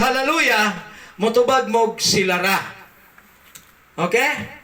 hallelujah, motubag mo silara. Okay?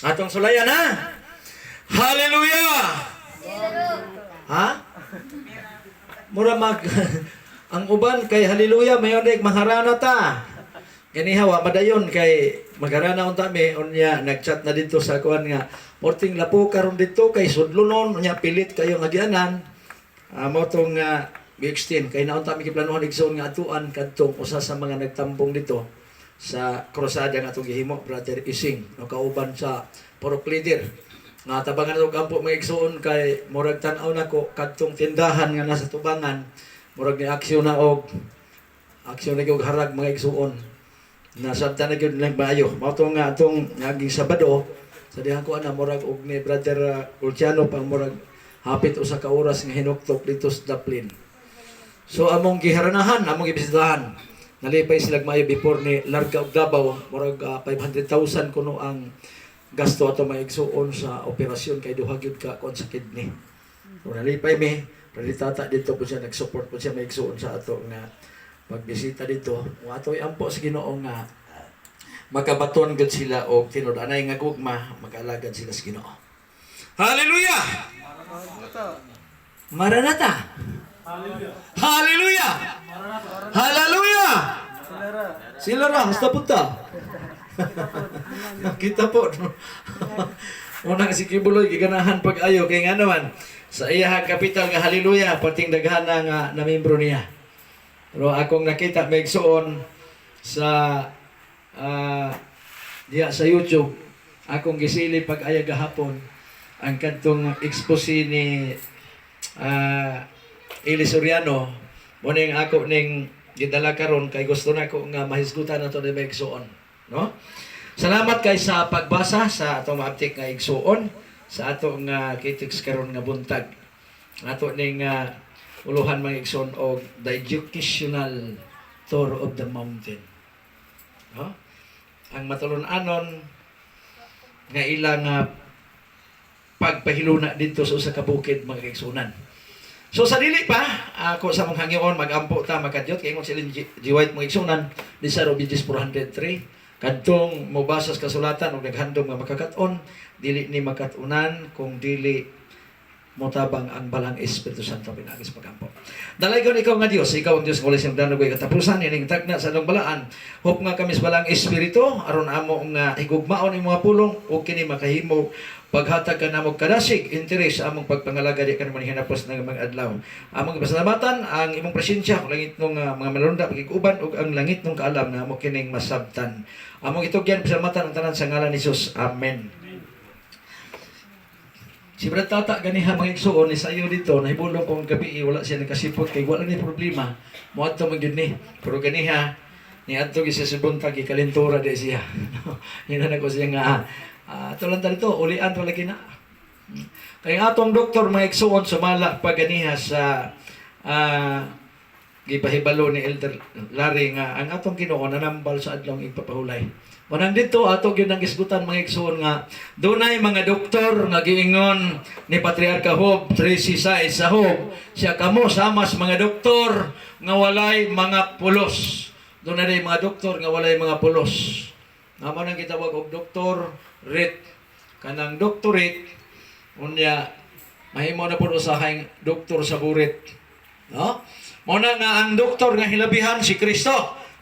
Atong sulayan ha. Hallelujah. Ha? Mura ang uban kay hallelujah mayon dik maharana ta. Ganihawa madayon kay magarana unta mi unya nagchat na dito sa kuan nga morting lapo karon dito kay sudlonon unya pilit kayo nga gianan. Mo tong extend kay naunta mi giplanuhan igsoon nga atuan kadtong usa sa mga nagtambong dito sa krusada nga atong gihimo Brother Ising no kauban sa Purok Leader. Nga tabangan og ampo mga igsoon kay murag tan-aw nako kadtong tindahan nga nasa tubangan murag ni aksyon na og harag mga igsoon. Nasabtan na gyud nagbayo. Mao to nga atong naging Sabado sa diha ko ana murag og ni Brother Ulciano pang murag hapit usa ka oras nga hinuktok dito sa Daplin. So among giharanahan, among gibisitahan. Nalipay sila maayo before ni Larga og Davao murag 500,000 kuno ang gasto ato maigsuon sa operasyon kay duha gyud ka kon sa kidney. So nalipay mi, tata dito po siya nag-support po siya maigsuon sa ato nga magbisita dito. Kung ato'y ampo sa Ginoo nga makabaton gud sila og tinud-anay nga gugma, mag-alagad sila sa Ginoo. Hallelujah! Maranatha! Hallelujah! Hallelujah! Hallelujah! Sila ra, basta punta. Kita po. Unang si Kibuloy giganahan pag-ayo kay nga naman sa iyahang kapital nga hallelujah pating daghan nga namembro niya. Pero akong nakita maigsoon sa diya sa YouTube, akong gisili pag-aya gahapon ang kadtong expose ni Eli Soriano mo ning ako ning gidala karon kay gusto nako nga mahisgutan nato ni maigsoon, no? Salamat kay sa pagbasa sa atong maaptik nga igsuon sa atong kitiks karon nga buntag. Ato ning uluhan mga igsoon og the educational tour of the mountain. No? Ang matulun-anon nga ilang pagpahiluna dito sa usa ka bukid mga igsunan. So sa dili pa ako sa mong hangyoon magampo ta makadyot kay ingon silin G. White mga igsunan di sa Obedience 403 kadtong mobasa sa kasulatan og naghandom nga makakaton dili ni makatunan kung dili motabang ang balang Espiritu Santo pinagis pagampo. Dalaygon ikaw nga Dios, ikaw ang Dios ng walis ng danog ay katapusan, ining tagna sa anong balaan. Hop nga kamis balang Espiritu, aron amo nga higugmaon ang mga pulong, o kini makahimo paghatag ka namog kadasig, interes among pagpangalaga di ka naman hinapos ng mga adlaw. Among pasalamatan, ang imong presensya, ang langit ng mga malunda, pagkikuban, o ang langit ng kaalam na amo kining masabtan. Among itugyan, pasalamatan ang tanan sa ngalan ni Jesus. Amen. Si Brad Tata ganiha mga igsuon ni sayo dito nahibulong kong gabi wala siya nakasipot kay wala ni problema moadto man gyud ni pero ganiha ni adto gi sa buntag ikalintura di siya ina na ko siya nga tulan ta dito ulian to lagi na kay atong doktor mga igsuon sumala pa ganiha sa gipahibalo ni Elder Larry nga ang atong Ginoo nanambal sa adlong igpapahulay. Manang dito ato gyud ang gisgutan mga igsoon nga dunay mga doktor nga giingon ni Patriarka Job 3:6 sa Job siya kamo sama sa mga doktor nga walay mga pulos. Dunay mga doktor nga walay mga pulos. Amo nang gitawag og doktor ret kanang doctorate unya mahimo na pud usahay doktor sa burit. No? Mo na nga ang doktor nga hilabihan si Kristo.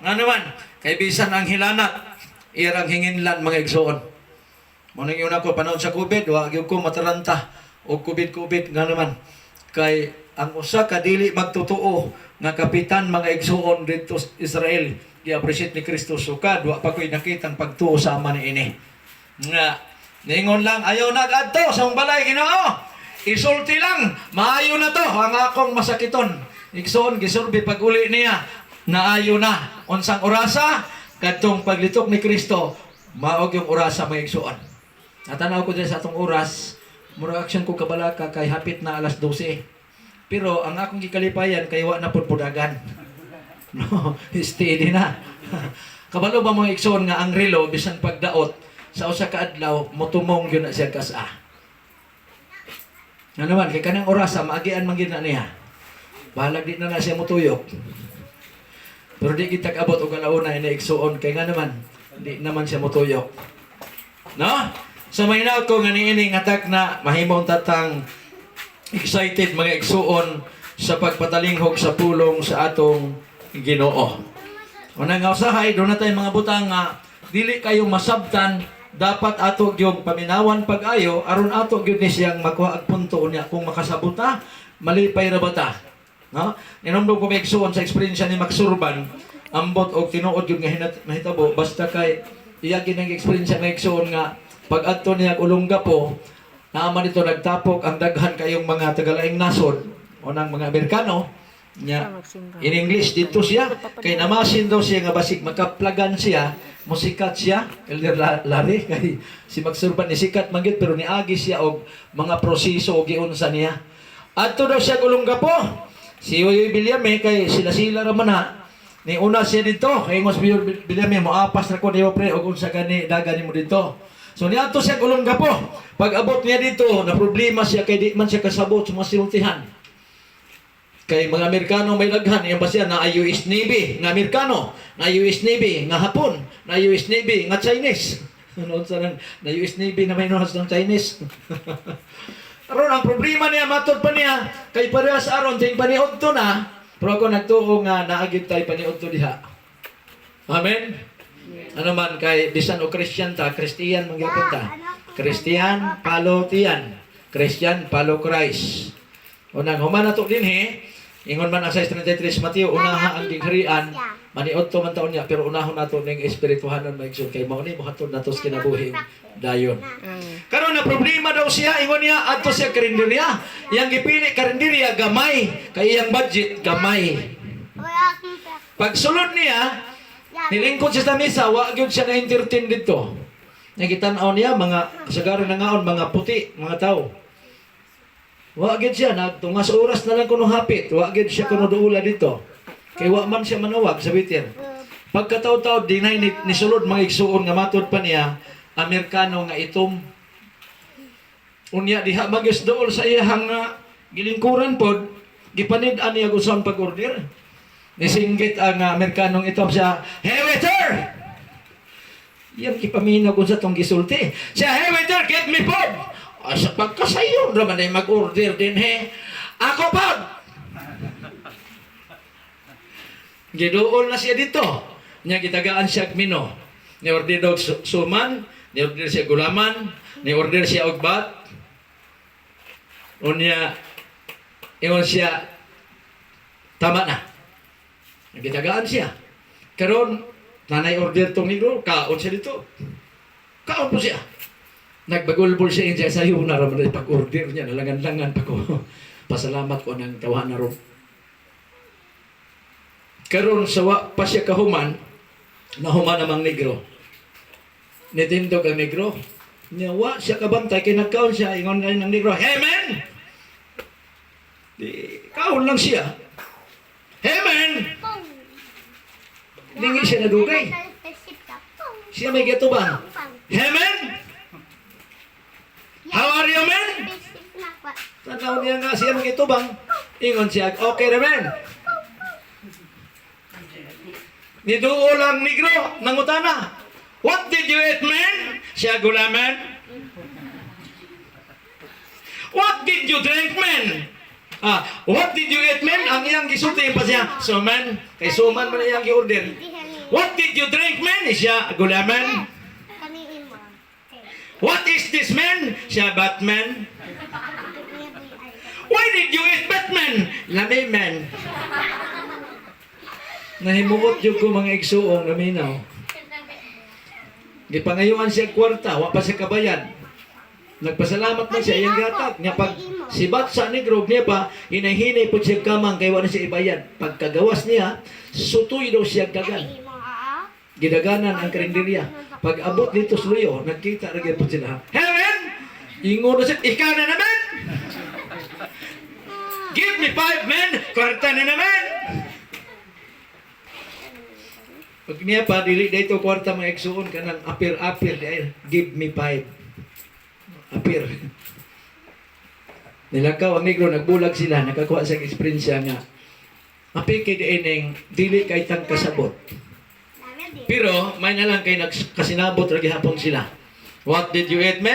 Nga naman kay bisan ang hilanat irang hinginlan mga igsoon. Muna yun ako, panahon sa COVID, wag yung ko mataranta o COVID nga naman. Kay ang usa ka dili magtutuo nga kapitan mga igsoon dito sa Israel, i-appreciate ni Kristo sukad, wa pa ko'y nakitang pagtuo sa ama ni ini. Nga, ningon lang, ayaw nag-adto sa balay, Ginoo. Isulti lang, maayo na to, ang akong masakiton. Igsoon, gisurbi pag-uli niya, naayo na. Unsang orasa, kadtong paglitok ni Kristo, maog yung oras sa mga igsuon. Natanaw ko din sa atong oras, mura action ko kabalaka kay hapit na alas 12. Pero ang akong gikalipayan kay wa na pud pudagan. No, steady na. Kabalo ba mga igsuon nga ang relo bisan pagdaot sa usa ka adlaw motumong gyud na siya kas-a. Nga naman kay kanang oras maagian man gyud na niya. Bahalag di na siya motuyok. Pero di kita kabot o kalauna na igsuon kay nga naman, di naman siya motuyok. No? So may ko nga niining atak na mahimong tatang excited mga igsuon sa pagpatalinghog sa pulong sa atong Ginoo. Una nga usahay, doon na tayo mga butang nga dili kayo masabtan, dapat ato yung paminawan pag-ayo aron ato gyud ni siyang makuha ag punto niya kung makasabuta, malipay ra bata. No? Inomdom ko maigsuon sa eksperyensya ni Max Urban, ambot og tinuod yung mahitabo basta kay iya ginang eksperyensya maigsuon nga pag adto niya ulongga po naaman ito nagtapok ang daghan kayong mga tagalaing nasod o ng mga Amerikano nya in English dito siya kay namasin daw siya nga basig makaplagan siya musikat siya Elder Larry kay si Max Urban ni sikat manggid pero niagi siya og mga proseso og giunsa niya adto daw siya ulongga po. Si Yoyoy Bilyame kay sila ra man ha. Ni una siya dito kay Ngos Bilyame mo apas ra ko niyo pre og unsa gani dagan nimo dito. So niadto siya Olongapo. Pag abot niya dito na problema siya kay di man siya kasabot sa mga sinultihan. Kay mga Amerikano may laghan iya ba siya na US Navy nga Amerikano, na US Navy nga Hapon, na US Navy nga Chinese. Ano sa na US Navy na may nohas ng Chinese. Aron ang problema niya matod pa niya kay parehas aron ting paniud to na pero ako nagtuo nga naagid tay paniud to diha. Amen. Ano man kay bisan o Christian ta, Christian mangyapon ta. Christian follow tiyan. Christian follow Christ. Unang human nato dinhi ingon man ang 6:33 Mateo unaha ang gingharian maniud to man taon niya pero unahon nato ning espirituhanon maigsoon kay mao ni mohatod nato sa kinabuhing dayon. Karon na problema daw siya ingon niya adto siya karinderya. Iyang gipili karinderya gamay kay iyang budget gamay. Pagsulod niya nilingkod siya sa mesa wa gyud siya na entertain dito. Nagitan-aw niya mga sagari na ngaon mga puti mga tao. Wa gyud siya nagtungas oras na lang kuno hapit. Wa gyud siya kuno duula dito. Kay wa man siya manawag sa bitin. Pagkataw-taw dinay ni sulod mga igsuon nga matud pa niya Amerikano nga itom. Unya diha magis dool sa iyang gilingkuran pod gipanid-an niya gusto pag-order. Nisinggit ang Amerikanong itom siya, "Hey waiter!" Yan kipaminaw ko sa tong gisulti. Siya, "Hey waiter, get me pod!" Sa pagkasayon naman ay mag-order din he. Ako pod! Gidoon na siya dito. Nya gitagaan siya mino. Ni-order daw suman, ni-order siya gulaman, ni-order siya ogbat. Unya, ingon siya, tama na. Gitagaan siya. Karon nanay order tong negro, kaon siya dito. Kaon po siya. Nagbagulbol siya siya sayo na raman pag-order niya. Nalangan-langan pa ko. Pasalamat ko ng tawahan na ron. Karon sawa pa siya kahuman, nahuman namang negro. Nitindog ang negro. Niyawa siya kabantay, kinagkaon siya, ingon ngayon ng negro, "Hey man!" Di, kaon lang siya. "Hey man!" Lingi siya nadugay. Siya may gatubang. "Hey man! How are you man?" Tanaw niya nga siya may gatubang. Ingon siya, "Okay na man." Niduo lang negro, nangutana. "What did you eat man?" Siya gulaman. "What did you drink man?" "What did you eat man?" Ang iyang gisulti pa siya, "Suman." Kay suman man iyang gi-order. "What did you drink man?" Siya gulaman. "What is this man?" Siya Batman. "Why did you eat Batman?" "Lami man." Nahimuot yung ko mga igsuong naminaw. Gipangayuan siya kwarta, wa pa siya kabayan. Nagpasalamat man siya iyang gatag. Nga pag sibat sa negro niya pa, hinahinay po siya kamang kaya wala siya ibayan. Pagkagawas niya, sutoy daw siya dagan. Gidaganan ang karinderya. Pag abot dito sa luyo, nagkita rin po sila. "Heaven! Ingo na siya, ika na naman! Give me 5 men! Kwarta na naman!" Pag niya pa, dili dito kwarta mga igsuon ka ng apir-apir. "Give me 5. Apir. Nilakaw ang negro, nagbulag sila, nakakuha sa eksperensya nga. mapiki diining dili kay tang kasabot. Pero may na lang kay nagkasinabot ra gihapon sila. What did you eat, me?